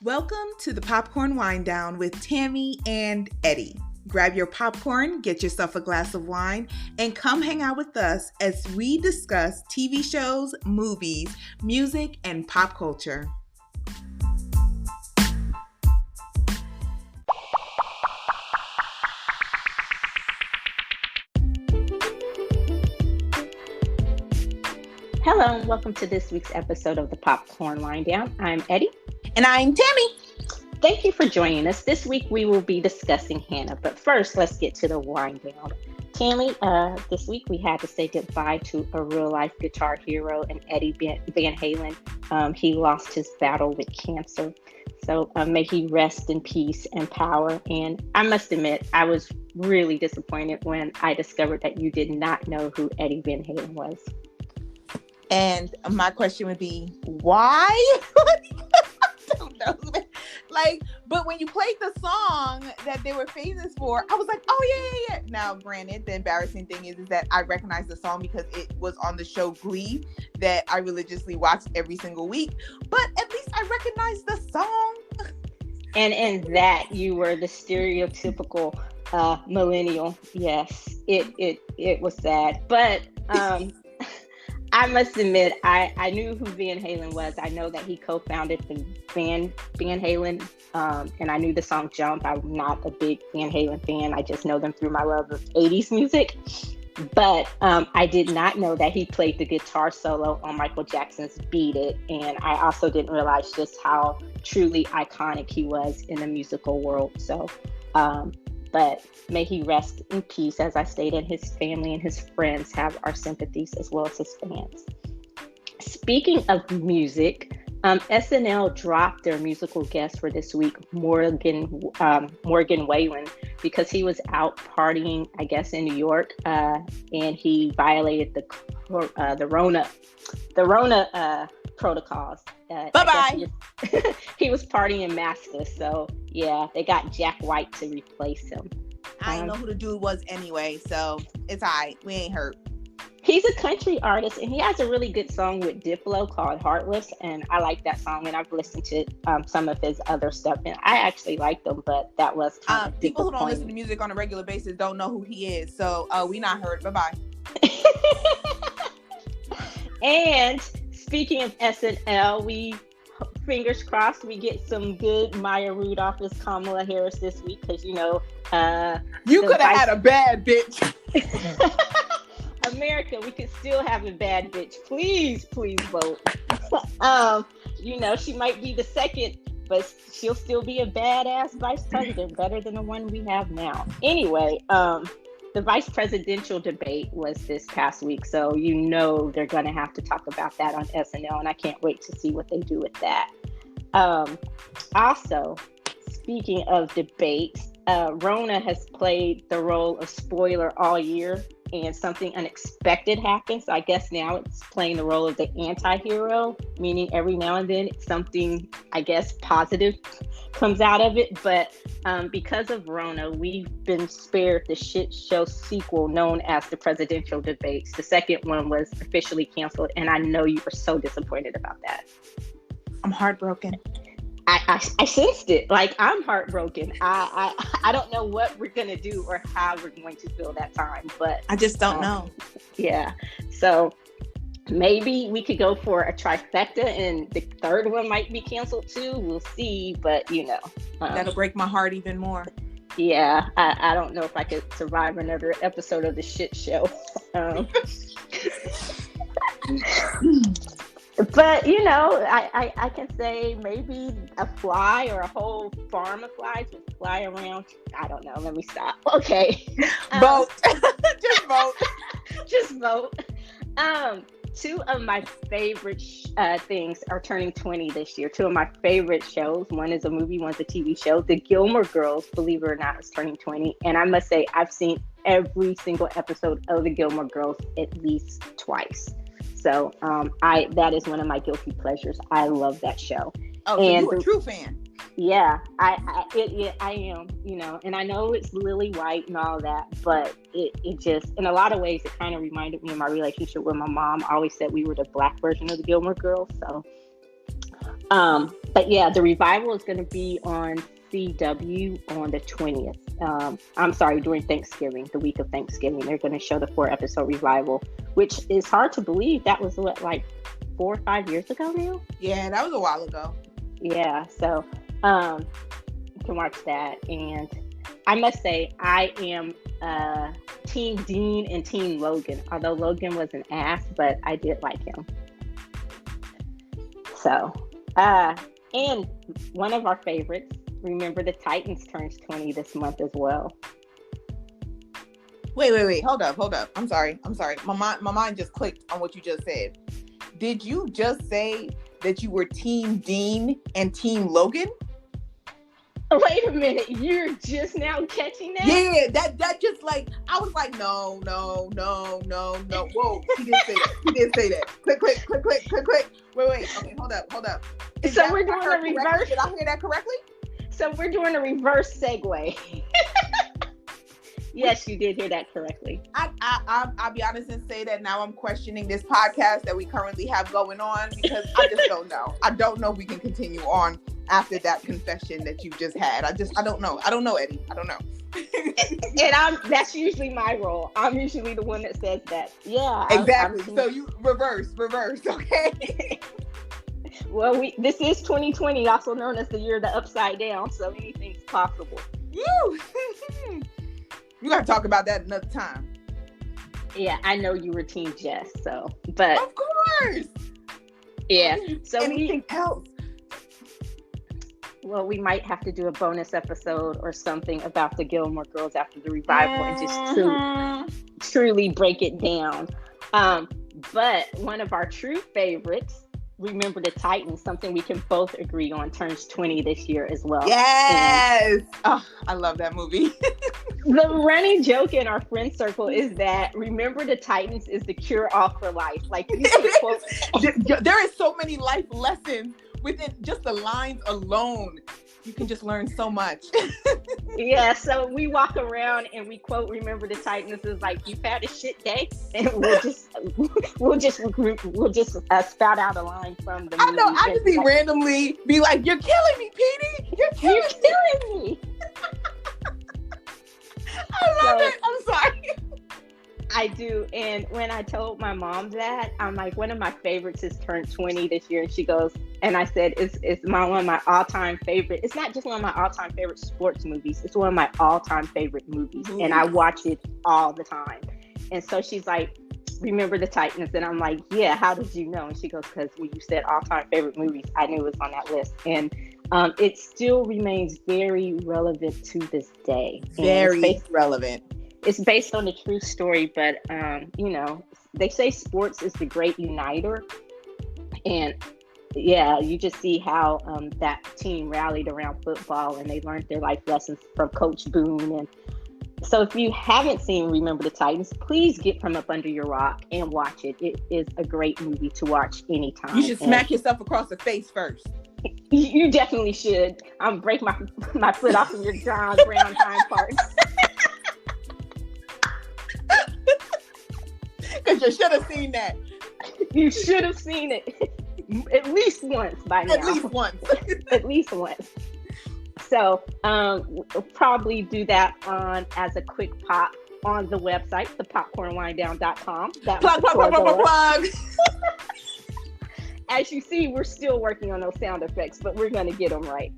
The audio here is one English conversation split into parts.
Welcome to the Popcorn Wine Down with Tammy and Eddie. Grab your popcorn, get yourself a glass of wine, and come hang out with us as we discuss TV shows, movies, music, and pop culture. Hello, and welcome to this week's episode of the Popcorn Wine Down. I'm Eddie. And I'm Tammy. Thank you for joining us. This week we will be discussing Hanna, but first let's get to the wine down. Tammy, this week we had to say goodbye to a real-life guitar hero and Eddie Van Halen. He lost his battle with cancer, so may he rest in peace and power. And I must admit, I was really disappointed when I discovered that you did not know who Eddie Van Halen was. And my question would be, why? I don't know. But when you played the song that they were famous for, I was like, oh, yeah. Now, granted, the embarrassing thing is that I recognize the song because it was on the show Glee that I religiously watched every single week. But at least I recognize the song. And in that, you were the stereotypical millennial. Yes, it was sad. But I must admit, I knew who Van Halen was. I know that he co-founded the Van Halen, and I knew the song Jump. I'm not a big Van Halen fan. I just know them through my love of 80s music. But I did not know that he played the guitar solo on Michael Jackson's Beat It. And I also didn't realize just how truly iconic he was in the musical world. So, but may he rest in peace. As I stated, his family and his friends have our sympathies as well as his fans. Speaking of music, SNL dropped their musical guest for this week, Morgan Wallen, because he was out partying, I guess, in New York, and he violated the Rona protocols. Bye-bye. He was partying maskless, so yeah, they got Jack White to replace him. I didn't know who the dude was anyway, so it's all right. We ain't hurt. He's a country artist, and he has a really good song with Diplo called Heartless, and I like that song, and I've listened to some of his other stuff, and I actually liked them, but that was kind of people who don't listen to music on a regular basis don't know who he is, so we not hurt. Bye-bye. And speaking of SNL, fingers crossed we get some good Maya Rudolph as Kamala Harris this week, because you could have had a bad bitch. America, we could still have a bad bitch. Please vote. She might be the second, but she'll still be a badass vice president, better than the one we have now. Anyway, the vice presidential debate was this past week, so they're going to have to talk about that on SNL, and I can't wait to see what they do with that. Also, speaking of debates, Rona has played the role of spoiler all year, and something unexpected happened. So I guess now it's playing the role of the anti-hero, meaning every now and then something, I guess, positive comes out of it. But because of Rona, we've been spared the shit show sequel known as the presidential debates. The second one was officially canceled, and I know you were so disappointed about that. I'm heartbroken. I sensed it. Like, I'm heartbroken. I don't know what we're going to do or how we're going to fill that time, but I just don't know. Yeah. So maybe we could go for a trifecta and the third one might be canceled too. We'll see, but that'll break my heart even more. Yeah. I don't know if I could survive another episode of the shit show. But, I can say maybe a fly or a whole farm of flies would fly around. I don't know. Let me stop. Okay. Vote. Just vote. Just vote. Two of my favorite things are turning 20 this year. Two of my favorite shows. One is a movie, one's a TV show. The Gilmore Girls, believe it or not, is turning 20. And I must say, I've seen every single episode of The Gilmore Girls at least twice. So that is one of my guilty pleasures. I love that show. Oh, so you're a true fan. Yeah, I am, and I know it's Lily White and all that, but it just, in a lot of ways, it kind of reminded me of my relationship with my mom. I always said we were the black version of the Gilmore Girls. So, But yeah, the revival is going to be on CW on the 20th. I'm sorry, during Thanksgiving, the week of Thanksgiving. They're going to show the 4-episode revival, which is hard to believe. That was what, like 4 or 5 years ago now? Yeah, that was a while ago. Yeah, so you can watch that. And I must say, I am Team Dean and Team Logan. Although Logan was an ass, but I did like him. So, and one of our favorites, Remember the Titans, turns 20 this month as well. Wait. Hold up. I'm sorry. My mind just clicked on what you just said. Did you just say that you were Team Dean and Team Logan? Wait a minute, you're just now catching that? Yeah, that just like, I was like, no. Whoa, he did say that. Click. Wait. Okay, hold up. So we're doing a reverse. Did I hear that correctly? So we're doing a reverse segue. Yes, you did hear that correctly. I'll be honest and say that now I'm questioning this podcast that we currently have going on, because I just don't know. I don't know if we can continue on after that confession that you just had. I don't know. I don't know, Eddie. I don't know. And that's usually my role. I'm usually the one that says that. Yeah. Exactly. So you reverse, okay? Well, this is 2020, also known as the year of the upside down, so anything's possible. Woo! You got to talk about that another time. Yeah, I know you were Team Jess, so, but... Of course! Yeah, so anything else? Well, we might have to do a bonus episode or something about the Gilmore Girls after the revival and just truly break it down. But one of our true favorites, Remember the Titans, something we can both agree on, turns 20 this year as well. Yes! Oh, I love that movie. The running joke in our friend circle is that Remember the Titans is the cure-all for life. Like, there is so many life lessons within just the lines alone. You can just learn so much. Yeah, so we walk around and we quote Remember the Titans as like, you've had a shit day, and we'll just spout out a line from the movie. I know, I just be randomly be like, you're killing me, Petey! You're killing me! I love it. I'm sorry. I do. And when I told my mom that, I'm like, one of my favorites is turned 20 this year. And she goes, and I said, it's one of my all-time favorite. It's not just one of my all-time favorite sports movies. It's one of my all-time favorite movies. And I watch it all the time. And so she's like, Remember the Titans. And I'm like, yeah, how did you know? And she goes, because when you said all-time favorite movies, I knew it was on that list. And it still remains very relevant to this day. Very relevant. It's based on a true story, but, they say sports is the great uniter. And yeah, you just see how that team rallied around football and they learned their life lessons from Coach Boone. And so if you haven't seen Remember the Titans, please get from up under your rock and watch it. It is a great movie to watch anytime. You should smack yourself across the face first. You definitely should. Break my foot off of your John Brown hind parts. Because you should have seen that. You should have seen it at least once by now. At least once. At least once. So we'll probably do that as a quick pop on the website, thepopcornwinedown.com. Plug. As you see, we're still working on those sound effects, but we're going to get them right.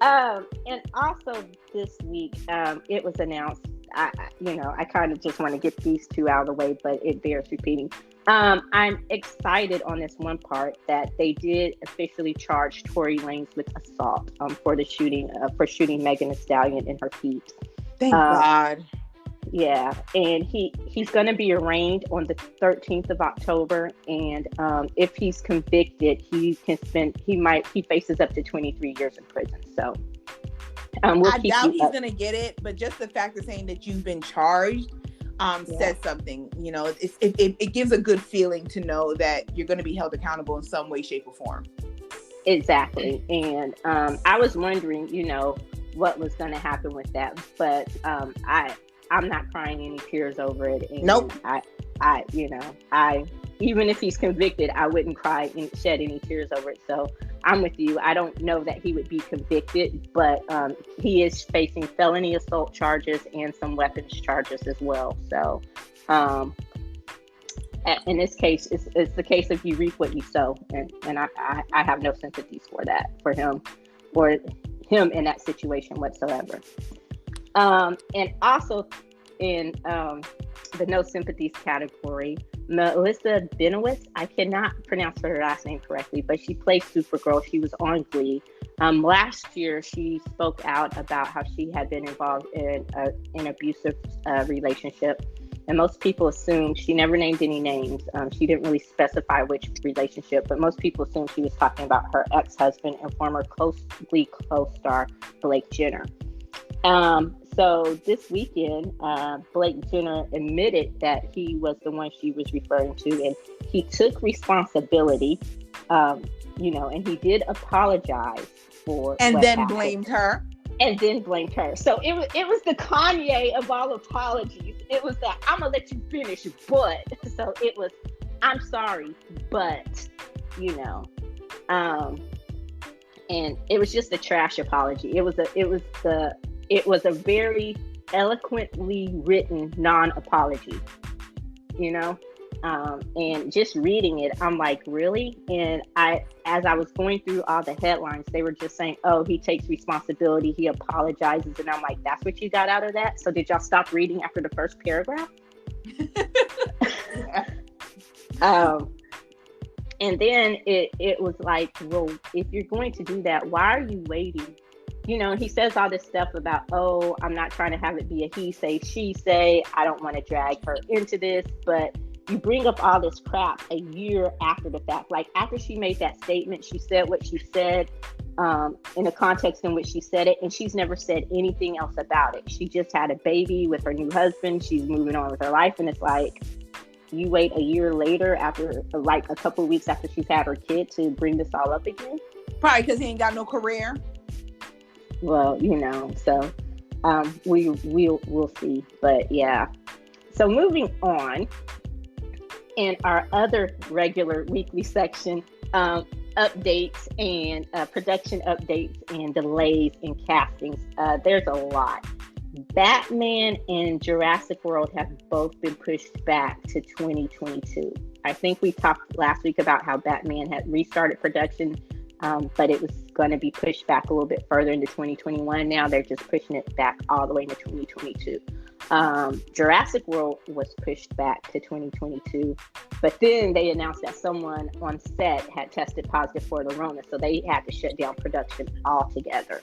And also this week, it was announced, I kind of just want to get these two out of the way, but it bears repeating. I'm excited on this one part that they did officially charge Tory Lanez with assault for shooting Megan Thee Stallion in her feet. Thank God. Yeah, and he's going to be arraigned on the 13th of October, and if he's convicted, he faces up to 23 years in prison. So I doubt he's going to get it, but just the fact of saying that you've been charged says something. It gives a good feeling to know that you're going to be held accountable in some way, shape, or form. Exactly, and I was wondering, what was going to happen with that, but I'm not crying any tears over it. And nope. I even if he's convicted, I wouldn't cry and shed any tears over it. So I'm with you. I don't know that he would be convicted, but he is facing felony assault charges and some weapons charges as well. So in this case, it's the case of you reap what you sow, and I have no sympathies for him or him in that situation whatsoever. And also in the no sympathies category, Melissa Benoist, I cannot pronounce her last name correctly, but she plays Supergirl. She was on Glee. Last year, she spoke out about how she had been involved in an abusive relationship. And most people assumed, she never named any names. She didn't really specify which relationship, but most people assumed she was talking about her ex-husband and former Glee co-star, Blake Jenner. So this weekend, Blake Jenner admitted that he was the one she was referring to, and he took responsibility, and he did apologize for and what then happened. blamed her. And then blamed her. So it was the Kanye of all apologies. It was that, I'm gonna let you finish, but. So it was, I'm sorry, but, and it was just a trash apology. It was a very eloquently written non-apology, and just reading it, I'm like, really? And as I was going through all the headlines, they were just saying, oh, he takes responsibility, he apologizes. And I'm like, that's what you got out of that? So did y'all stop reading after the first paragraph? And then it was like, well, if you're going to do that, why are you waiting? He says all this stuff about, oh, I'm not trying to have it be a he say, she say. I don't want to drag her into this. But you bring up all this crap a year after the fact. Like, after she made that statement, she said what she said in the context in which she said it. And she's never said anything else about it. She just had a baby with her new husband. She's moving on with her life. And it's like, you wait a year later, after like a couple of weeks after she's had her kid, to bring this all up again? Probably because he ain't got no career. Well, so we'll see. But yeah. So moving on, in our other regular weekly section, updates and production updates and delays in castings. There's a lot. Batman and Jurassic World have both been pushed back to 2022. I think we talked last week about how Batman had restarted production, but it was going to be pushed back a little bit further into 2021. Now they're just pushing it back all the way into 2022. Jurassic World was pushed back to 2022, but then they announced that someone on set had tested positive for the Rona, so they had to shut down production altogether.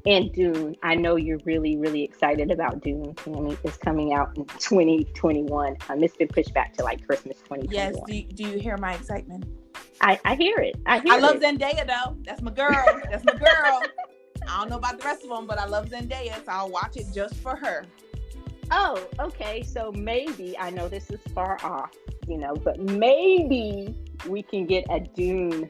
And Dune, I know you're really, really excited about Dune, Tammy. It's coming out in 2021. It's been pushed back to like Christmas 2021. Yes, do you hear my excitement? I hear it. I love Zendaya though. That's my girl. I don't know about the rest of them, but I love Zendaya, so I'll watch it just for her. Oh, okay. So maybe, I know this is far off, but maybe we can get a Dune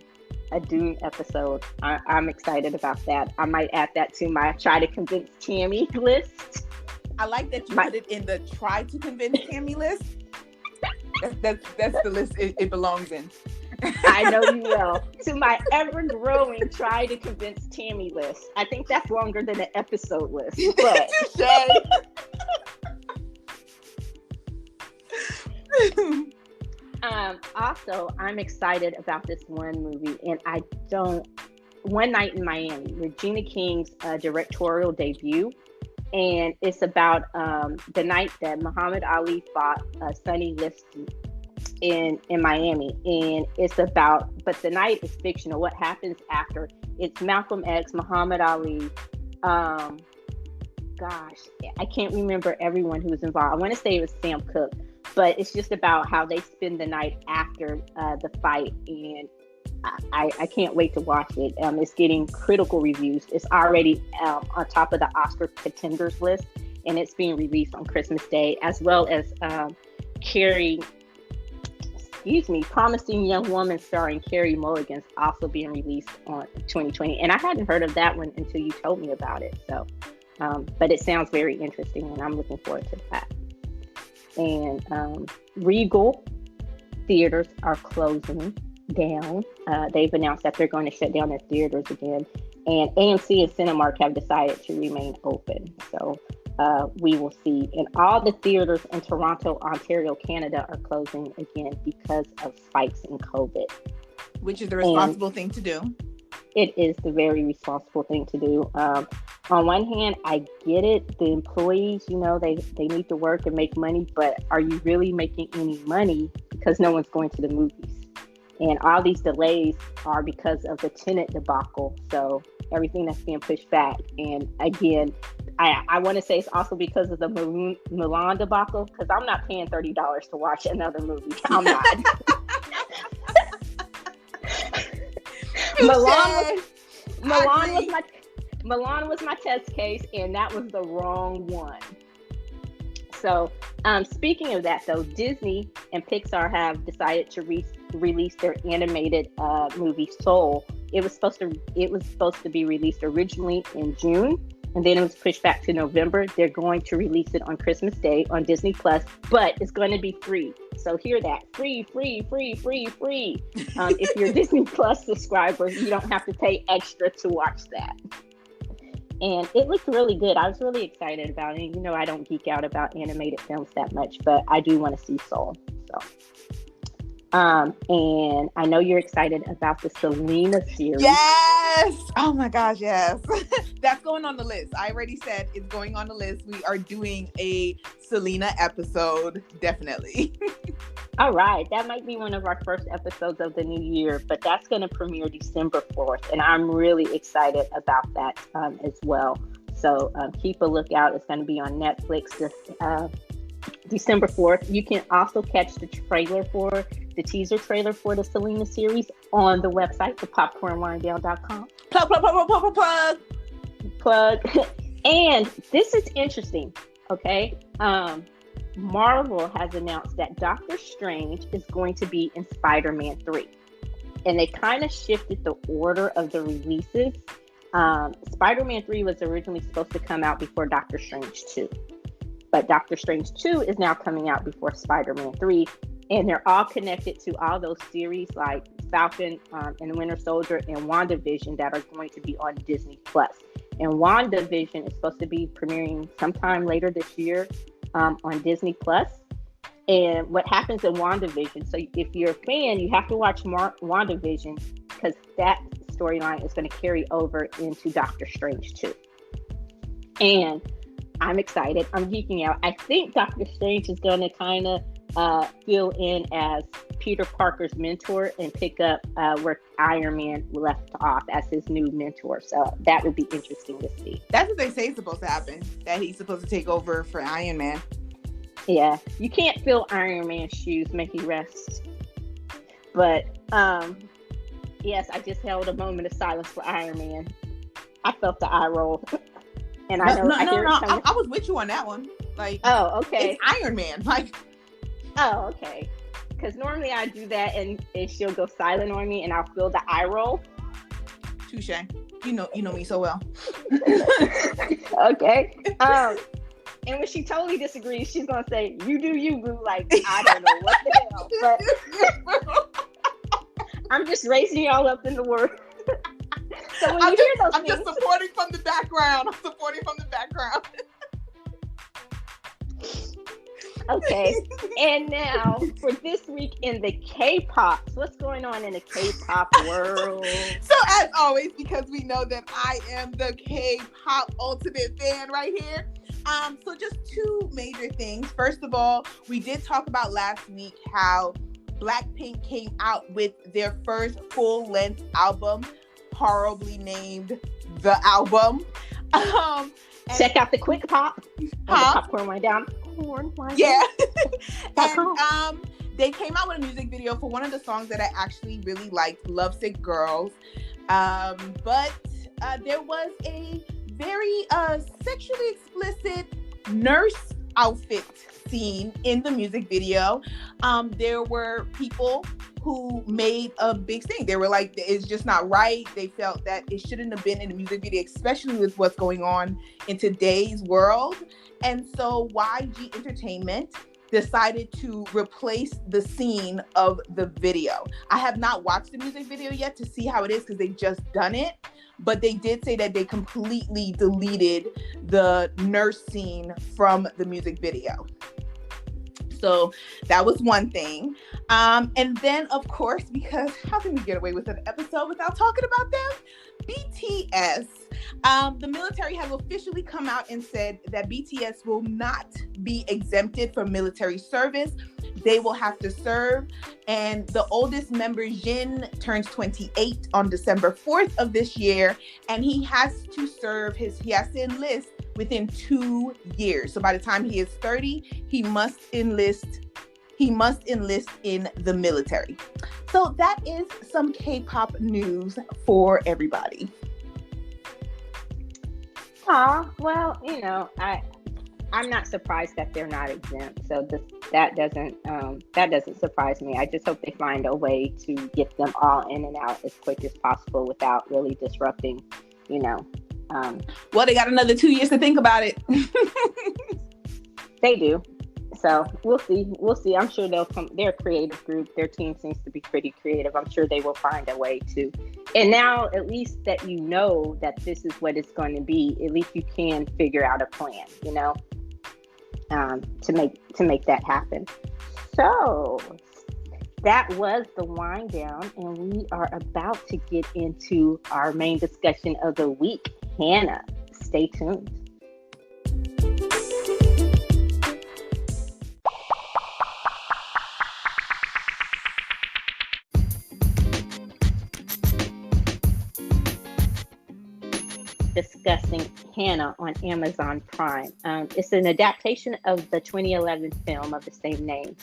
episode. I'm excited about that. I might add that to my try to convince Tammy list. I like that you put it in the try to convince Tammy list. That's the list it belongs in. I know you will. To my ever-growing try to convince Tammy list. I think that's longer than an episode list. But also, I'm excited about this one movie, and One Night in Miami, Regina King's directorial debut, and it's about the night that Muhammad Ali fought Sonny Liston in Miami, and but the night is fictional. What happens after? It's Malcolm X, Muhammad Ali. Gosh, I can't remember everyone who was involved. I want to say it was Sam Cooke. But it's just about how they spend the night after the fight, and I can't wait to watch it. It's getting critical reviews. It's already on top of the Oscar contenders list, and it's being released on Christmas Day, as well as Promising Young Woman starring Carey Mulligan's also being released on 2020. And I hadn't heard of that one until you told me about it. So, but it sounds very interesting, and I'm looking forward to that. And Regal theaters are closing down. They've announced that they're going to shut down their theaters again. And AMC and Cinemark have decided to remain open. So we will see. And all the theaters in Toronto, Ontario, Canada are closing again because of spikes in COVID. Which is the responsible thing to do. It is the very responsible thing to do. On one hand, I get it. The employees, they need to work and make money, but are you really making any money because no one's going to the movies? And all these delays are because of the Tenet debacle. So everything that's being pushed back. And again, I want to say it's also because of the Mulan debacle, because I'm not paying $30 to watch another movie. I'm not. Mulan was my test case, and that was the wrong one. So, speaking of that, though, Disney and Pixar have decided to release their animated movie Soul. It was supposed to be released originally in June, and then it was pushed back to November. They're going to release it on Christmas Day on Disney Plus, but it's going to be free. So hear that. Free. If you're a Disney Plus subscriber, you don't have to pay extra to watch that. And it looked really good. I was really excited about it. I don't geek out about animated films that much, but I do want to see Soul. So, and I know you're excited about the Selena series. Yes! Oh my gosh, yes. That's going on the list. I already said it's going on the list. We are doing a Selena episode, definitely. All right. That might be one of our first episodes of the new year, but that's going to premiere December 4th. And I'm really excited about that as well. So keep a lookout. It's going to be on Netflix this December 4th. You can also catch the teaser trailer for the Selena series on the website, thepopcornwinedown.com. Plug. And this is interesting. Okay. Marvel has announced that Doctor Strange is going to be in Spider-Man 3. And they kind of shifted the order of the releases. Spider-Man 3 was originally supposed to come out before Doctor Strange 2. But Doctor Strange 2 is now coming out before Spider-Man 3. And they're all connected to all those series like Falcon and the Winter Soldier and WandaVision that are going to be on Disney+. And WandaVision is supposed to be premiering sometime later this year on Disney+. And what happens in WandaVision, so if you're a fan, you have to watch WandaVision because that storyline is going to carry over into Doctor Strange 2. And I'm excited. I'm geeking out. I think Doctor Strange is going to kind of fill in as Peter Parker's mentor and pick up where Iron Man left off as his new mentor. So that would be interesting to see. That's what they say is supposed to happen, that he's supposed to take over for Iron Man. Yeah, you can't fill Iron Man's shoes, make you rest. But yes, I just held a moment of silence for Iron Man. I felt the eye roll. And I was with you on that one. Like, oh, okay. It's Iron Man. Like, oh, okay. Because normally I do that and she'll go silent on me and I'll feel the eye roll. Touche. You know me so well. Okay. And when she totally disagrees, she's gonna say, "You do you, boo." Like, I don't know what the hell, but I'm just raising y'all up in the word. So when you hear those I'm things, just supporting from the background. Okay. And now for this week in the K-pops, what's going on in the K-pop world? So as always, because we know that I am the K-pop ultimate fan right here. So just two major things. First of all, we did talk about last week how Blackpink came out with their first full-length album, horribly named The Album. Check out the Quick Pop on the Popcorn Wine Down. Yeah. And they came out with a music video for one of the songs that I actually really liked, Lovesick Girls. But there was a very sexually explicit nurse outfit scene in the music video. There were people who made a big thing. They were like, it's just not right. They felt that it shouldn't have been in the music video, especially with what's going on in today's world. And so YG Entertainment decided to replace the scene of the video. I have not watched the music video yet to see how it is because they've just done it, but they did say that they completely deleted the nurse scene from the music video. So that was one thing. And then, of course, because how can we get away with an episode without talking about them? BTS. The military has officially come out and said that BTS will not be exempted from military service. They will have to serve. And the oldest member, Jin, turns 28 on December 4th of this year. And he has to enlist within 2 years. So by the time he is 30, he must enlist in the military. So that is some K-pop news for everybody. Well, I'm not surprised that they're not exempt. So that doesn't surprise me. I just hope they find a way to get them all in and out as quick as possible without really disrupting, Well, they got another 2 years to think about it. They do. So we'll see. I'm sure they'll come. They're a creative group. Their team seems to be pretty creative. I'm sure they will find a way to. And now, at least that that this is what it's going to be, at least you can figure out a plan, to make that happen. So that was the wind down, and we are about to get into our main discussion of the week. Hanna, stay tuned. Discussing Hanna on Amazon Prime. It's an adaptation of the 2011 film of the same name,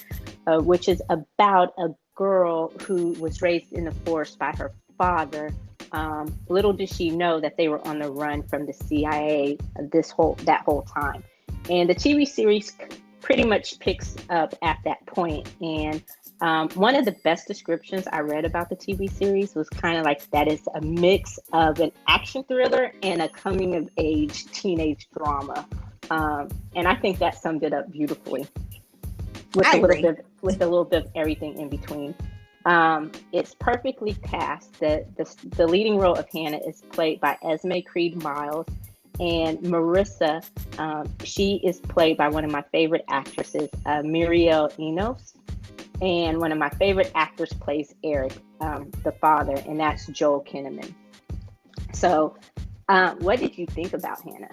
which is about a girl who was raised in the forest by her father. Little did she know that they were on the run from the CIA that whole time. And the TV series pretty much picks up at that point. And one of the best descriptions I read about the TV series was kind of like that it's a mix of an action thriller and a coming of age teenage drama. And I think that summed it up beautifully with a little bit of everything in between. It's perfectly cast. The leading role of Hanna is played by Esme Creed Miles, and Marissa, she is played by one of my favorite actresses, Muriel Enos. And one of my favorite actors plays Eric, the father, and that's Joel Kinnaman. So, what did you think about Hanna?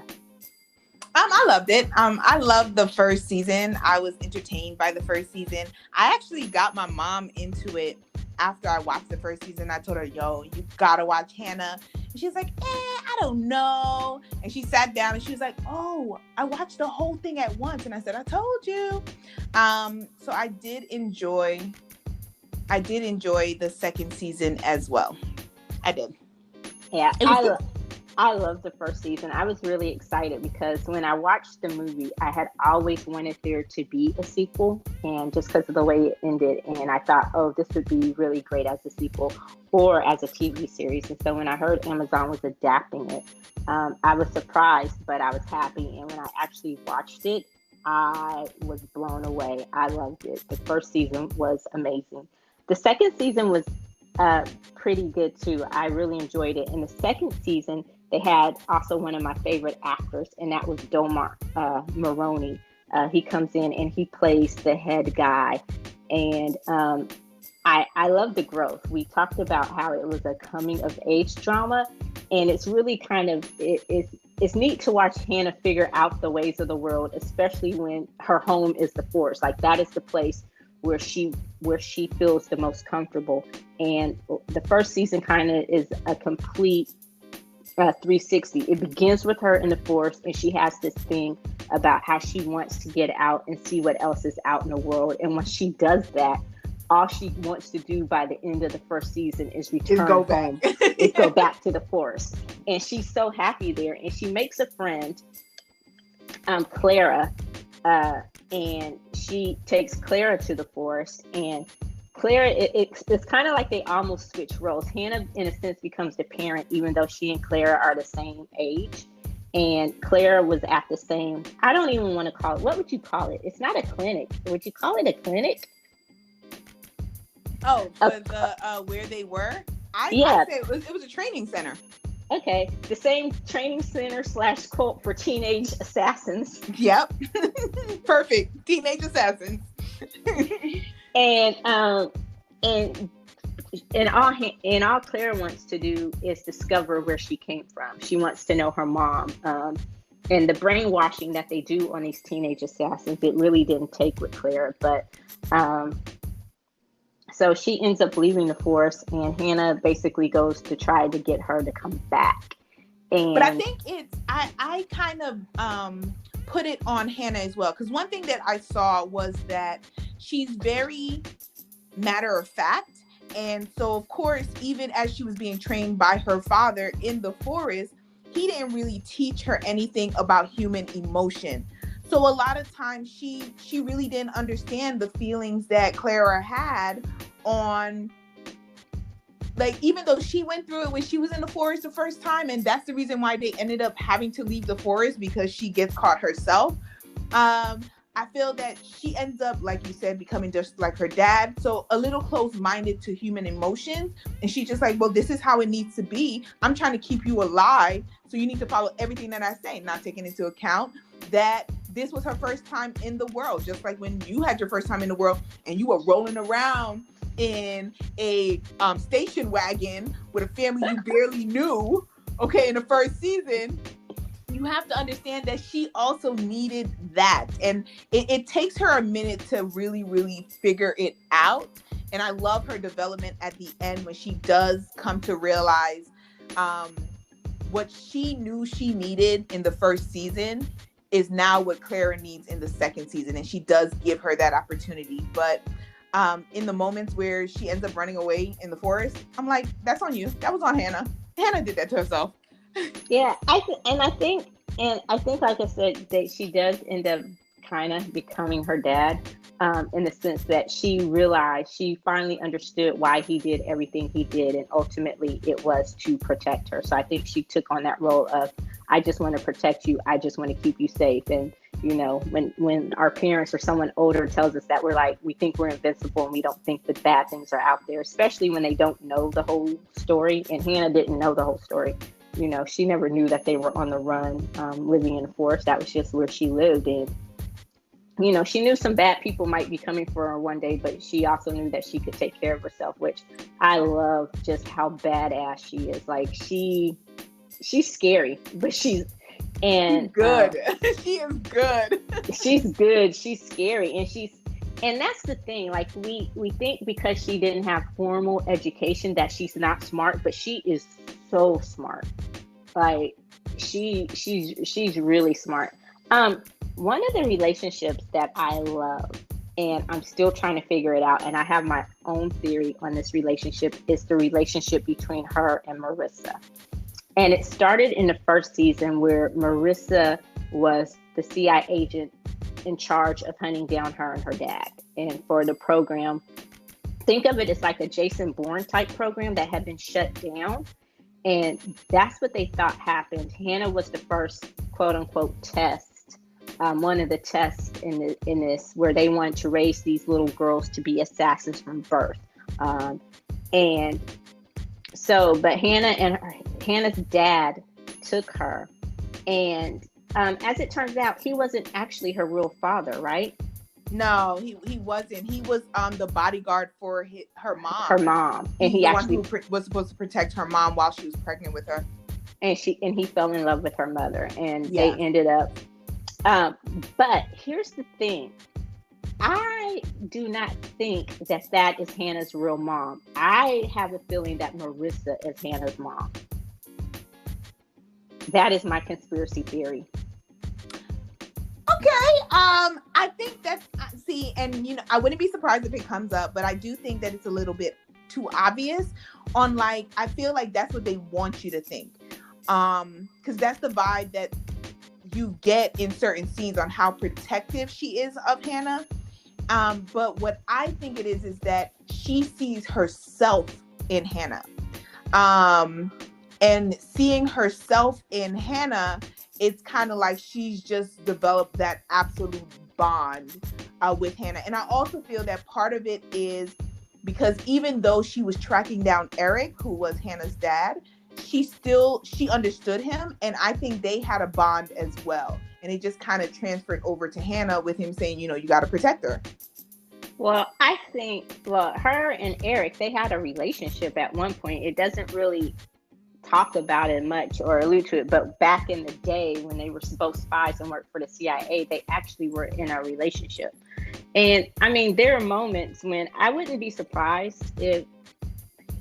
I loved it. I loved the first season. I was entertained by the first season. I actually got my mom into it after I watched the first season. I told her, yo, you gotta watch Hanna. And she was like, I don't know. And she sat down and she was like, oh, I watched the whole thing at once. And I said, I told you. So I did enjoy the second season as well. I did. Yeah, I loved the first season. I was really excited because when I watched the movie, I had always wanted there to be a sequel, and just because of the way it ended, and I thought, oh, this would be really great as a sequel or as a TV series. And so when I heard Amazon was adapting it, I was surprised, but I was happy. And when I actually watched it, I was blown away. I loved it. The first season was amazing. The second season was pretty good too. I really enjoyed it. In the second season, they had also one of my favorite actors, and that was Domar Maroney. He comes in and he plays the head guy. And I love the growth. We talked about how it was a coming of age drama, and it's really kind of, it's neat to watch Hanna figure out the ways of the world, especially when her home is the forest. Like, that is the place where she feels the most comfortable. And the first season kind of is a complete 360. It begins with her in the forest, and she has this thing about how she wants to get out and see what else is out in the world. And when she does that, all she wants to do by the end of the first season is return go home, back. is go back to the forest. And she's so happy there. And she makes a friend, Clara, and she takes Clara to the forest. And Clara, it's kind of like they almost switch roles. Hanna, in a sense, becomes the parent, even though she and Clara are the same age. And Clara was at the same, I don't even want to call it, what would you call it? It's not a clinic. Would you call it a clinic? Oh, for the where they were? Yeah. I say it was a training center. Okay. The same training center / cult for teenage assassins. Yep. Perfect. Teenage assassins. and all Claire wants to do is discover where she came from. She wants to know her mom. And the brainwashing that they do on these teenage assassins, it really didn't take with Claire. But so she ends up leaving the force, and Hanna basically goes to try to get her to come back. But I think I kind of put it on Hanna as well, because one thing that I saw was that she's very matter of fact. And so, of course, even as she was being trained by her father in the forest, he didn't really teach her anything about human emotion. So a lot of times she really didn't understand the feelings that Clara had on, like, even though she went through it when she was in the forest the first time, and that's the reason why they ended up having to leave the forest, because she gets caught herself. I feel that she ends up, like you said, becoming just like her dad. So a little close-minded to human emotions. And she's just like, well, this is how it needs to be. I'm trying to keep you alive. So you need to follow everything that I say, not taking into account that this was her first time in the world. Just like when you had your first time in the world and you were rolling around in a station wagon with a family you barely knew, okay, in the first season. You have to understand that she also needed that. And it takes her a minute to really, really figure it out. And I love her development at the end when she does come to realize what she knew she needed in the first season is now what Clara needs in the second season. And she does give her that opportunity. But in the moments where she ends up running away in the forest, I'm like, that's on you. That was on Hanna. Hanna did that to herself. Yeah, I think, like I said, that she does end up kind of becoming her dad, in the sense that she realized, she finally understood why he did everything he did, and ultimately it was to protect her. So I think she took on that role of, I just want to protect you, I just want to keep you safe. And you know, when our parents or someone older tells us that, we're like, we think we're invincible and we don't think that bad things are out there, especially when they don't know the whole story. And Hanna didn't know the whole story. You know, she never knew that they were on the run, living in the forest. That was just where she lived. And, you know, she knew some bad people might be coming for her one day, but she also knew that she could take care of herself, which I love just how badass she is. Like, she's scary, but she's good. She is good. She's good. She's scary. And that's the thing. Like, we think because she didn't have formal education that she's not smart, but she is so smart. Like, she's really smart. One of the relationships that I love, and I'm still trying to figure it out, and I have my own theory on this relationship, is the relationship between her and Marissa. And it started in the first season where Marissa was the CIA agent in charge of hunting down her and her dad. And for the program, think of it as like a Jason Bourne type program that had been shut down. And that's what they thought happened. Hanna was the first quote unquote test, one of the tests in this, where they wanted to raise these little girls to be assassins from birth. And so, but Hannah's dad took her, and as it turns out, he wasn't actually her real father, right? No, he wasn't. He was the bodyguard for her mom. Her mom, and he actually was supposed to protect her mom while she was pregnant with her. And he fell in love with her mother, and they ended up. But here's the thing. I do not think that is Hannah's real mom. I have a feeling that Marissa is Hannah's mom. That is my conspiracy theory. Okay. I think that's, and you know, I wouldn't be surprised if it comes up, but I do think that it's a little bit too obvious on, like, I feel like that's what they want you to think. Because that's the vibe that you get in certain scenes on how protective she is of Hanna. But what I think it is that she sees herself in Hanna. And seeing herself in Hanna it's kind of like she's just developed that absolute bond with Hanna. And I also feel that part of it is because even though she was tracking down Eric, who was Hannah's dad, she understood him, and I think they had a bond as well. And it just kind of transferred over to Hanna with him saying, you got to protect her. Well, I think, her and Eric, they had a relationship at one point. It doesn't really talk about it much or allude to it, but back in the day when they were both spies and worked for the CIA, they actually were in a relationship. And I mean, there are moments when I wouldn't be surprised if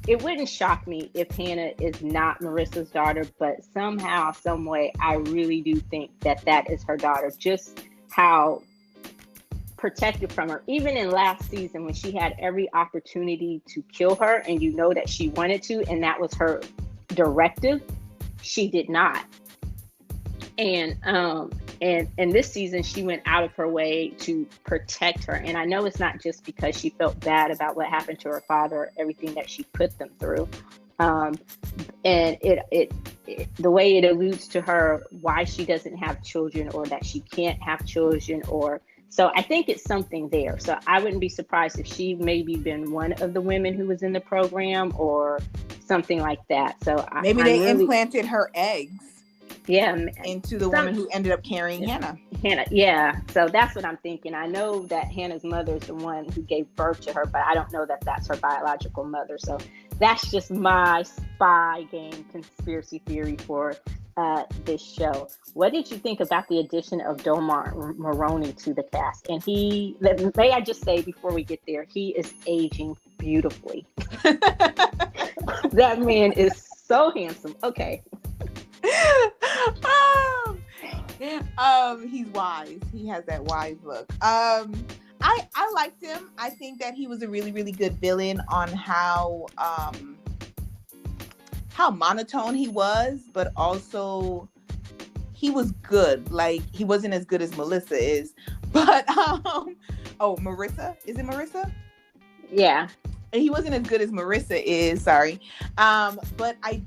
it wouldn't shock me if Hanna is not Marissa's daughter, but somehow, some way, I really do think that is her daughter. Just how protected from her, even in last season when she had every opportunity to kill her, and that she wanted to, and that was her directive, she did not. And this season she went out of her way to protect her. And I know it's not just because she felt bad about what happened to her father, everything that she put them through. And it the way it alludes to her why she doesn't have children, or that she can't have children, or so I think it's something there. So I wouldn't be surprised if she maybe been one of the women who was in the program or something like that. So maybe they implanted her eggs. Yeah, into the woman who ended up carrying Hanna. Yeah. So that's what I'm thinking. I know that Hannah's mother is the one who gave birth to her, but I don't know that that's her biological mother. So that's just my spy game conspiracy theory for this show. What did you think about the addition of Domar Maroney to the cast? And may I just say before we get there, he is aging beautifully. That man is so handsome. Okay. He's wise. He has that wise look. I liked him. I think that he was a really, really good villain on how monotone he was, but also he was good. Like, he wasn't as good as Melissa is, but Marissa, is it Marissa? Yeah. He wasn't as good as Marissa is, sorry. But I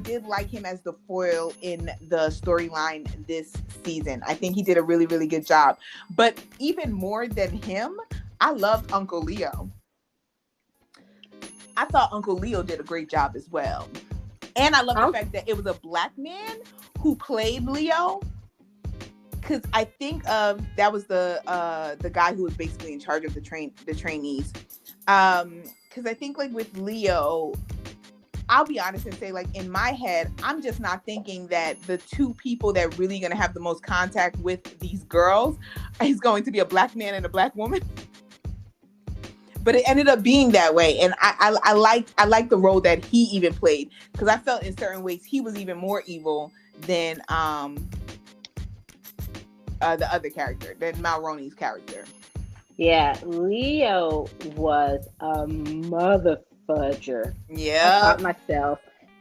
did like him as the foil in the storyline this season. I think he did a really, really good job. But even more than him, I loved Uncle Leo. I thought Uncle Leo did a great job as well. And I love the fact that it was a black man who played Leo. Because I think that was the guy who was basically in charge of the trainees. Because I think, like, with Leo, I'll be honest and say, like, in my head, I'm just not thinking that the two people that really going to have the most contact with these girls is going to be a black man and a black woman. But it ended up being that way, and I liked the role that he even played, because I felt in certain ways he was even more evil than the other character, than Mulroney's character. Yeah, Leo was a mother fudger. Yeah. I caught myself.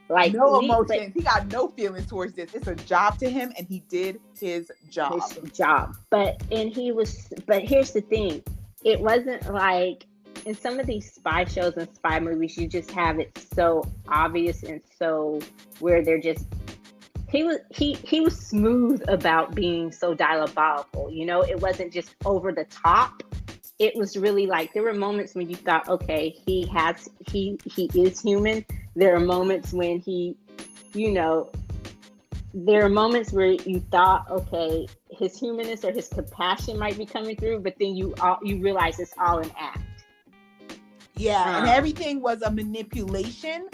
Like, no emotions. He got no feelings towards this. It's a job to him, and he did his job. But here's the thing. It wasn't like in some of these spy shows and spy movies, you just have it so obvious and so where they're just he was smooth about being so diabolical. It wasn't just over the top. It was really like there were moments when you thought, okay, he is human. There are moments when there are moments where you thought, okay, his humanness or his compassion might be coming through, but then you realize it's all an act. Yeah, and everything was a manipulation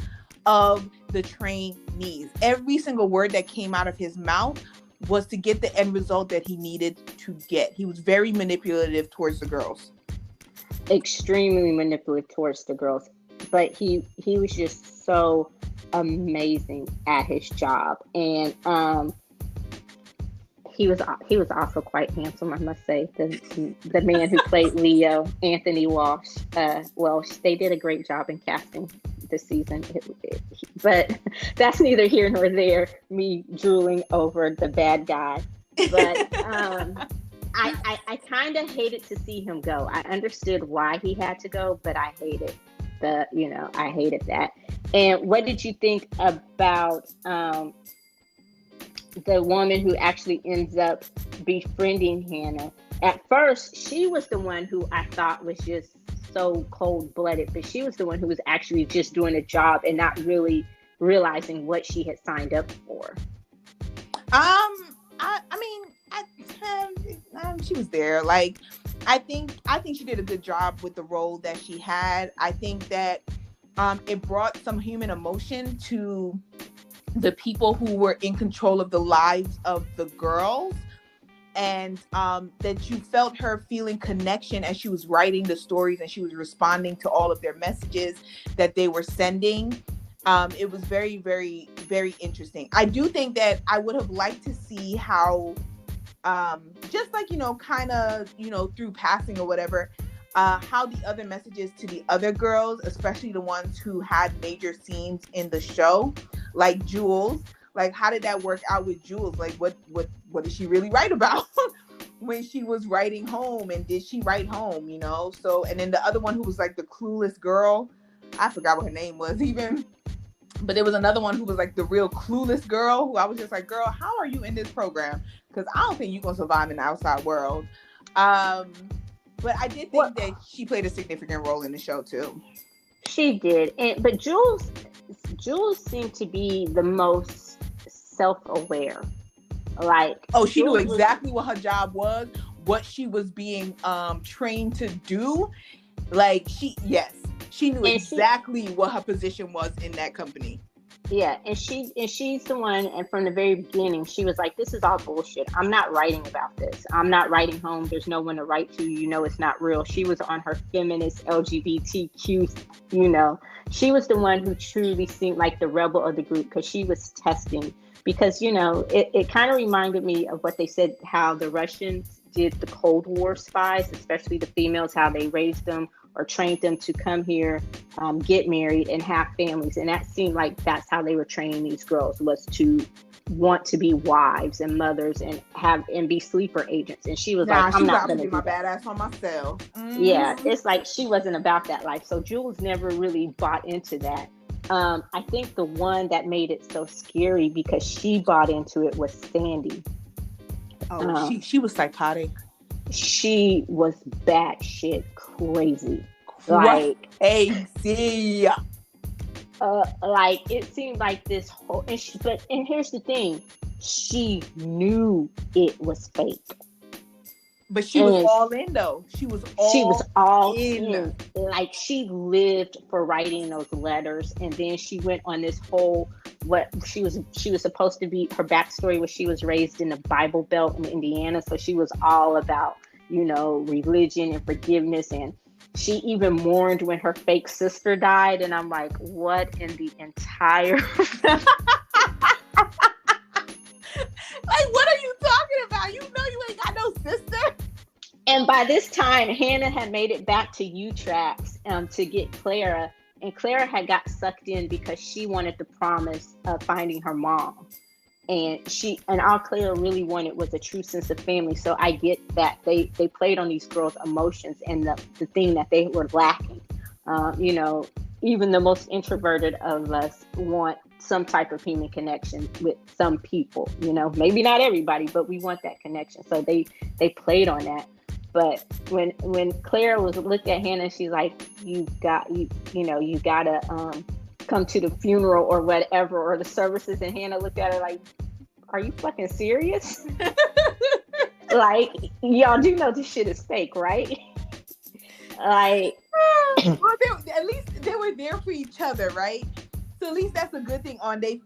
of the trainees. Every single word that came out of his mouth was to get the end result that he needed to get. He was very manipulative towards the girls. Extremely manipulative towards the girls. But he was just so amazing at his job. And he was also quite handsome, I must say. The man who played Leo, Anthony Walsh. They did a great job in casting this season. But that's neither here nor there, me drooling over the bad guy. But I kind of hated to see him go. I understood why he had to go, but I hated I hated that. And what did you think about the woman who actually ends up befriending Hannah. At first, she was the one who I thought was just so cold-blooded, but she was the one who was actually just doing a job and not really realizing what she had signed up for. She was there. Like, I think she did a good job with the role that she had. I think that it brought some human emotion to the people who were in control of the lives of the girls, and that you felt her feeling connection as she was writing the stories and she was responding to all of their messages that they were sending. It was very, very, very interesting. I do think that I would have liked to see how, just like, kind of, through passing or whatever, how the other messages to the other girls, especially the ones who had major scenes in the show, like Jules, like, how did that work out with Jules? Like, what did she really write about when she was writing home, and did she write home, So, and then the other one who was like the clueless girl, I forgot what her name was even, but there was another one who was like the real clueless girl who I was just like, girl, how are you in this program? Because I don't think you're going to survive in the outside world. But I did think that she played a significant role in the show too. She did. But Jules seemed to be the most self-aware. Like, she knew exactly what her job was, what she was being trained to do. Like, she knew exactly what her position was in that company. Yeah, and she's the one, and from the very beginning, she was like, this is all bullshit. I'm not writing about this. I'm not writing home. There's no one to write to. It's not real. She was on her feminist LGBTQ, She was the one who truly seemed like the rebel of the group, because she was testing. Because, it kind of reminded me of what they said, how the Russians did the Cold War spies, especially the females, how they raised them or trained them to come here, get married and have families. And that seemed like that's how they were training these girls, was to want to be wives and mothers and be sleeper agents. And she was like, I'm not going to do my badass on myself. Mm-hmm. Yeah, it's like she wasn't about that life. So Jules never really bought into that. I think the one that made it so scary because she bought into it was Sandy. She was psychotic. She was batshit crazy. Like, crazy. Like, it seemed like this whole, and here's the thing, she knew it was fake. But she was all in, though. She was all in. Like, she lived for writing those letters, and then she went on this whole, she was supposed to be, her backstory was she was raised in the Bible Belt in Indiana, so she was all about, religion and forgiveness, and she even mourned when her fake sister died, and I'm like, what in the entire... Like, what are you talking about? You ain't got no sister. And by this time, Hannah had made it back to U-Tracks to get Clara. And Clara had got sucked in because she wanted the promise of finding her mom. And all Clara really wanted was a true sense of family. So I get that they played on these girls' emotions and the thing that they were lacking. Even the most introverted of us want some type of human connection with some people, maybe not everybody, but we want that connection. So they played on that. But when Claire looked at Hannah, she's like, you gotta come to the funeral or whatever, or the services. And Hannah looked at her like, are you fucking serious? Like, y'all do know this shit is fake, right? Like, well, at least they were there for each other, right? So at least that's a good thing.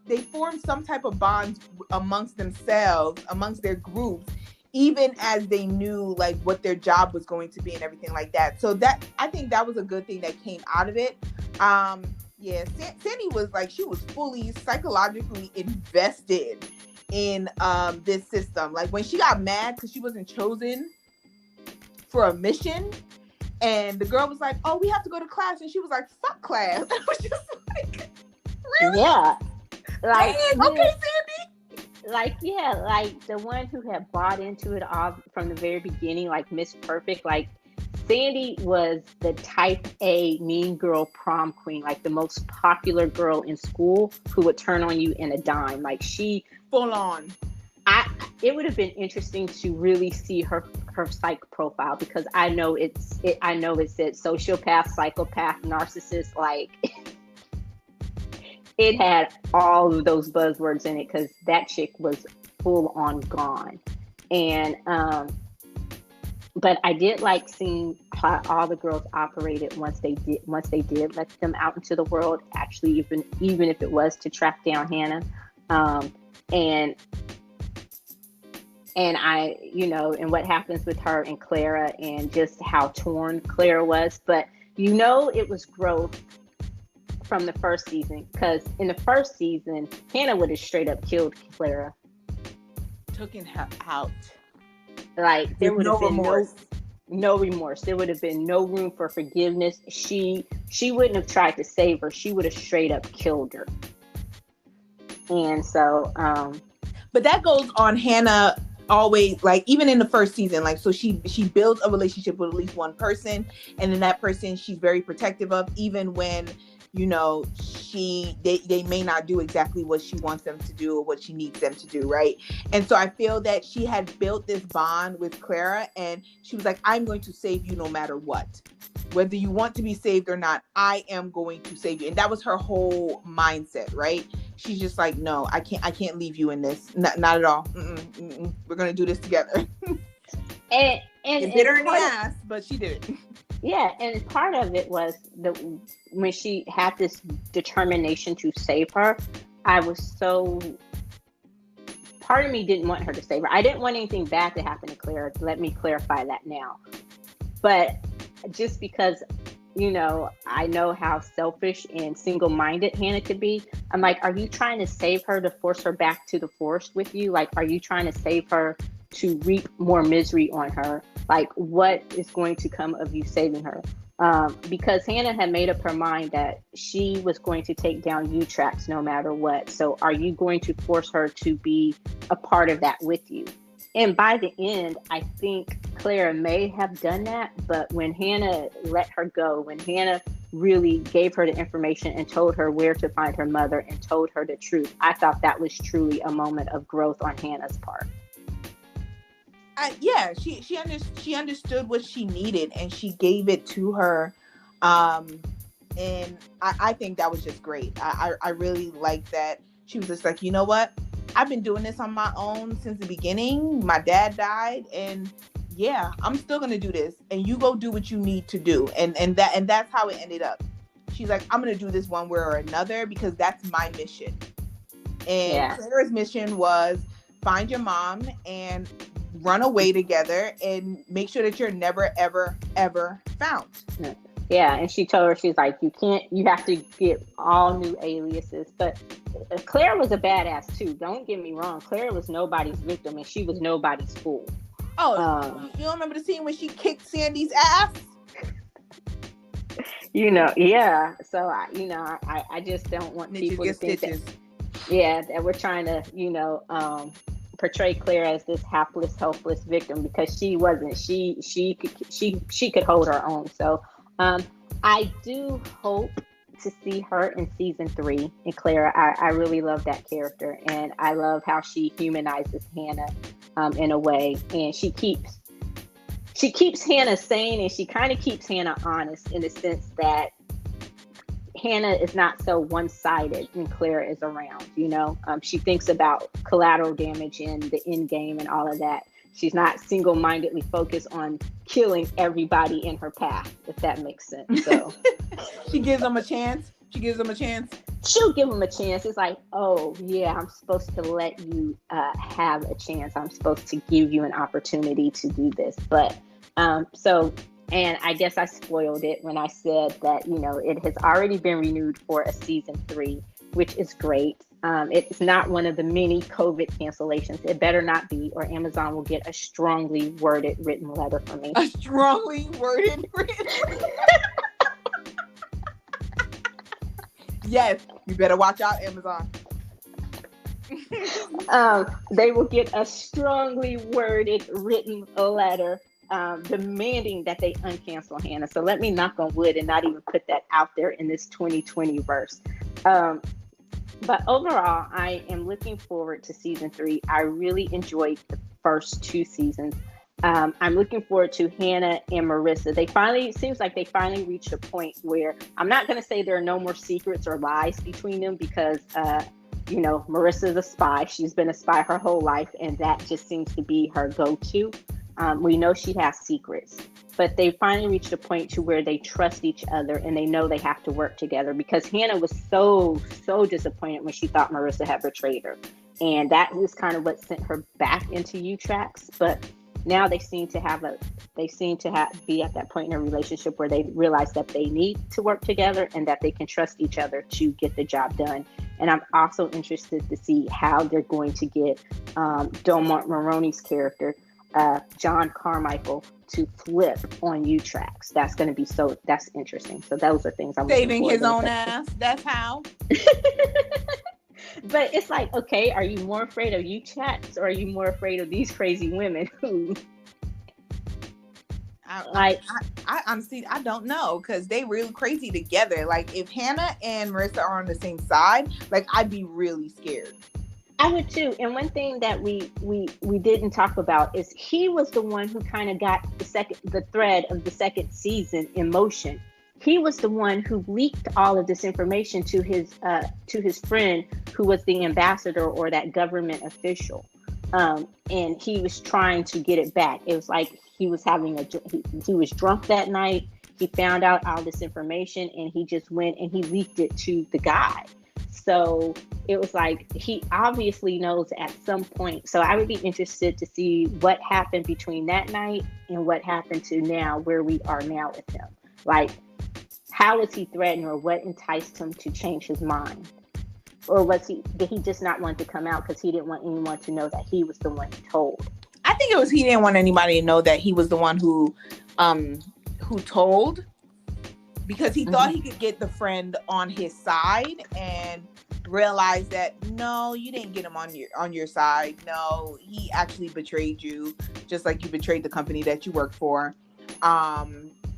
They formed some type of bond amongst themselves, amongst their groups, even as they knew like what their job was going to be and everything like that. So that, I think that was a good thing that came out of it. Sandy was like, she was fully psychologically invested in this system. Like, when she got mad because she wasn't chosen for a mission, and the girl was like, oh, we have to go to class, and she was like, fuck class. I was just like, really? Yeah. Like, okay, Sandy. Like, yeah, like the one who had bought into it all from the very beginning, like Miss Perfect. Like, Sandy was the type A mean girl prom queen, like the most popular girl in school who would turn on you in a dime. Like, she full on. it would have been interesting to really see her psych profile, because I know it said sociopath, psychopath, narcissist, like it had all of those buzzwords in it, because that chick was full on gone. And but I did like seeing how all the girls operated once they did let them out into the world, actually, even if it was to track down Hanna. And I, and what happens with her and Clara, and just how torn Clara was. But it was growth from the first season, because in the first season, Hanna would have straight up killed Clara. Taken her out. Like, there would have been no remorse. There would have been no room for forgiveness. She wouldn't have tried to save her. She would have straight up killed her. And so, but that goes on Hanna always, like, even in the first season, like, so she builds a relationship with at least one person, and then that person she's very protective of, even when they may not do exactly what she wants them to do or what she needs them to do, right? And so I feel that she had built this bond with Clara, and she was like, I'm going to save you no matter what. Whether you want to be saved or not, I am going to save you. And that was her whole mindset, right? She's just like, no, I can't leave you in this. Not at all. We're going to do this together. and it bit her in the ass, but she did it. Yeah, and part of it was when she had this determination to save her, part of me didn't want her to save her. I didn't want anything bad to happen to Clara. Let me clarify that now. But just because, I know how selfish and single-minded Hanna could be, I'm like, are you trying to save her to force her back to the forest with you? Like, are you trying to save her to reap more misery on her? Like, what is going to come of you saving her? Because Hanna had made up her mind that she was going to take down U-Tracks no matter what. So are you going to force her to be a part of that with you? And by the end, I think Clara may have done that. But when Hanna let her go, when Hanna really gave her the information and told her where to find her mother and told her the truth, I thought that was truly a moment of growth on Hannah's part. She understood what she needed, and she gave it to her, and I think that was just great. I really like that she was just like, you know what, I've been doing this on my own since the beginning. My dad died, and I'm still gonna do this, and you go do what you need to do, and that's how it ended up. She's like, I'm gonna do this one way or another because that's my mission. And Clara's mission was find your mom and run away together and make sure that you're never, ever, ever found. Yeah, and she told her, she's like, you have to get all new aliases. But Claire was a badass too. Don't get me wrong. Claire was nobody's victim, and she was nobody's fool. Oh, you don't remember the scene when she kicked Sandy's ass? Yeah. So I just don't want people to think that we're trying to, portray Claire as this hapless, helpless victim, because she wasn't. She could hold her own. So I do hope to see her in season 3. And Clara, I really love that character, and I love how she humanizes Hanna in a way, and she keeps Hanna sane, and she kind of keeps Hanna honest, in the sense that Hanna is not so one-sided when Clara is around. She thinks about collateral damage in the end game and all of that. She's not single-mindedly focused on killing everybody in her path, if that makes sense. So she gives them a chance. She'll give them a chance. It's like, oh yeah, I'm supposed to let you have a chance. I'm supposed to give you an opportunity to do this. But and I guess I spoiled it when I said that, it has already been renewed for a season 3, which is great. It's not one of the many COVID cancellations. It better not be, or Amazon will get a strongly worded written letter from me. A strongly worded written letter? Yes, you better watch out, Amazon. They will get a strongly worded written letter demanding that they uncancel Hanna. So let me knock on wood and not even put that out there in this 2020 verse. But overall, I am looking forward to season 3. I really enjoyed the first 2 seasons. I'm looking forward to Hannah and Marissa. It seems like they finally reached a point where I'm not going to say there are no more secrets or lies between them because, Marissa's a spy. She's been a spy her whole life, and that just seems to be her go-to. We know she has secrets, but they finally reached a point to where they trust each other and they know they have to work together because Hannah was so disappointed when she thought Marissa had betrayed her. And that was kind of what sent her back into U-Tracks. But now they seem to be at that point in a relationship where they realize that they need to work together and that they can trust each other to get the job done. And I'm also interested to see how they're going to get Delmont Mulroney's character, John Carmichael, to flip on U-Tracks. That's interesting. So those are things I'm saving his own ass. That's how. But it's like, okay, are you more afraid of U-Tracks or are you more afraid of these crazy women who? I honestly, I don't know, because they really crazy together. Like, if Hannah and Marissa are on the same side, like, I'd be really scared. I would too. And one thing that we didn't talk about is he was the one who kind of got the thread of the second season in motion. He was the one who leaked all of this information to his friend who was the ambassador or that government official. And he was trying to get it back. It was like he was he was drunk that night. He found out all this information and he just went and he leaked it to the guy. So it was like he obviously knows at some point. So I would be interested to see what happened between that night and what happened to now, where we are now with him. Like, how was he threatened, or what enticed him to change his mind? Or did he just not want to come out because he didn't want anyone to know that he was the one who told? I think it was he didn't want anybody to know that he was the one who told, because he thought he could get the friend on his side and realized that no, you didn't get him on your side. No, he actually betrayed you, just like you betrayed the company that you work for.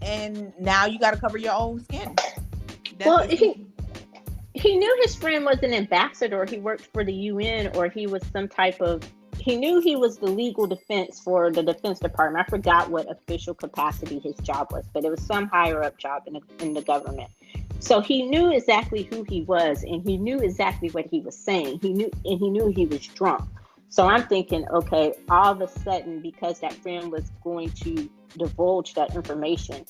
And now you got to cover your own skin. He knew his friend was an ambassador. He worked for the UN, or he was some type of. He knew he was the legal defense for the Defense Department. I forgot what official capacity his job was, but it was some higher up job in the government. So he knew exactly who he was, and he knew exactly what he was saying. He knew he was drunk. So I'm thinking, okay, all of a sudden, because that friend was going to divulge that information,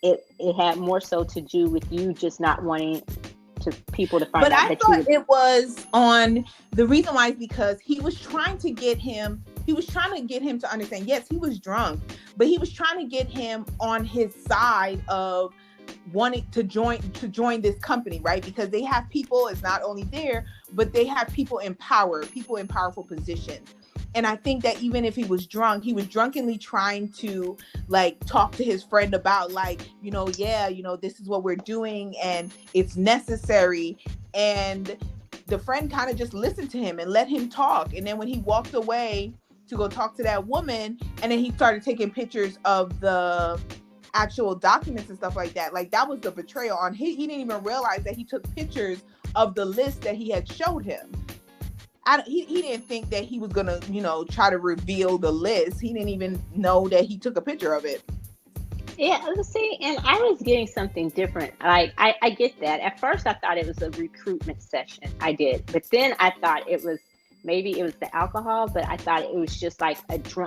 it had more so to do with you just not wanting people to find out. But I thought it was on the reason why is because he was trying to get him to understand, yes, he was drunk, but he was trying to get him on his side of wanting to join this company, right? Because they have people, it's not only there, but they have people in powerful positions. And I think that even if he was drunk, he was drunkenly trying to like talk to his friend about like, this is what we're doing and it's necessary. And the friend kind of just listened to him and let him talk. And then when he walked away to go talk to that woman, and then he started taking pictures of the actual documents and stuff like that. Like, that was the betrayal on he didn't even realize that he took pictures of the list that he had showed him. He didn't think that he was gonna, try to reveal the list. He didn't even know that he took a picture of it. Yeah, see, and I was getting something different. Like, I get that. At first, I thought it was a recruitment session. I did, but then I thought maybe it was the alcohol, but I thought it was just like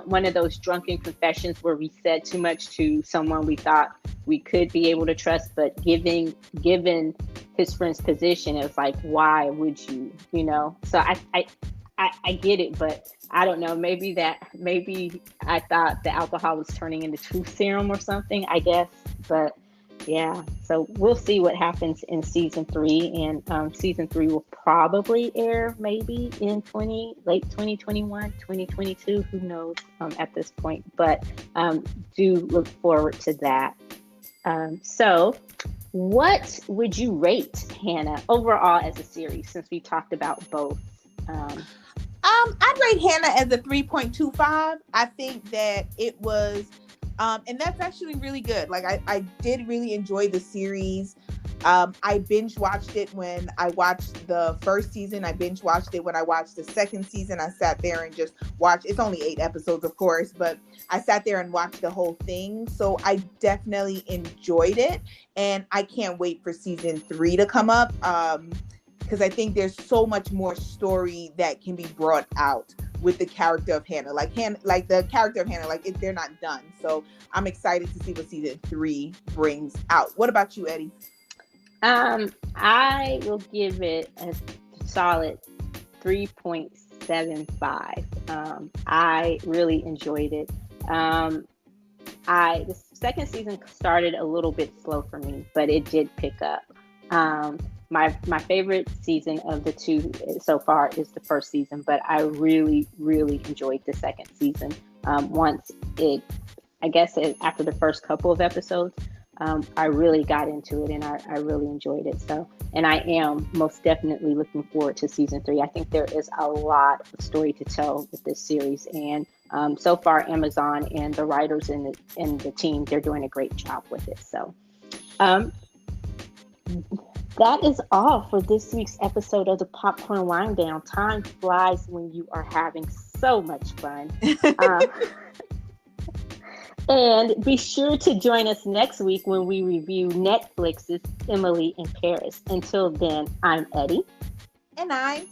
one of those drunken confessions where we said too much to someone we thought we could be able to trust, but given his friend's position, it was like, why would you, So I get it, but I don't know. Maybe I thought the alcohol was turning into truth serum or something, I guess. But yeah, so we'll see what happens in season 3, and season 3 will probably air maybe in late 2021, 2022, who knows at this point, but do look forward to that. So what would you rate Hanna overall as a series, since we talked about both? I'd rate Hanna as a 3.25. I think that it was and that's actually really good. Like, I did really enjoy the series. I binge watched it when I watched the first season. I binge watched it when I watched the second season. I sat there and just watched. It's only 8 episodes, of course, but I sat there and watched the whole thing. So I definitely enjoyed it, and I can't wait for season 3 to come up. Because I think there's so much more story that can be brought out with the character of Hanna. Like the character of Hanna, like they're not done. So I'm excited to see what season 3 brings out. What about you, Eddie? I will give it a solid 3.75. I really enjoyed it. The second season started a little bit slow for me, but it did pick up. My favorite season of the 2 so far is the first season, but I really, really enjoyed the second season. After the first couple of episodes, I really got into it, and I really enjoyed it. So, and I am most definitely looking forward to season 3. I think there is a lot of story to tell with this series, and so far, Amazon and the writers and the team, they're doing a great job with it. So, that is all for this week's episode of the Popcorn Wind Down. Time flies when you are having so much fun. And be sure to join us next week when we review Netflix's Emily in Paris. Until then, I'm Eddie. And I'm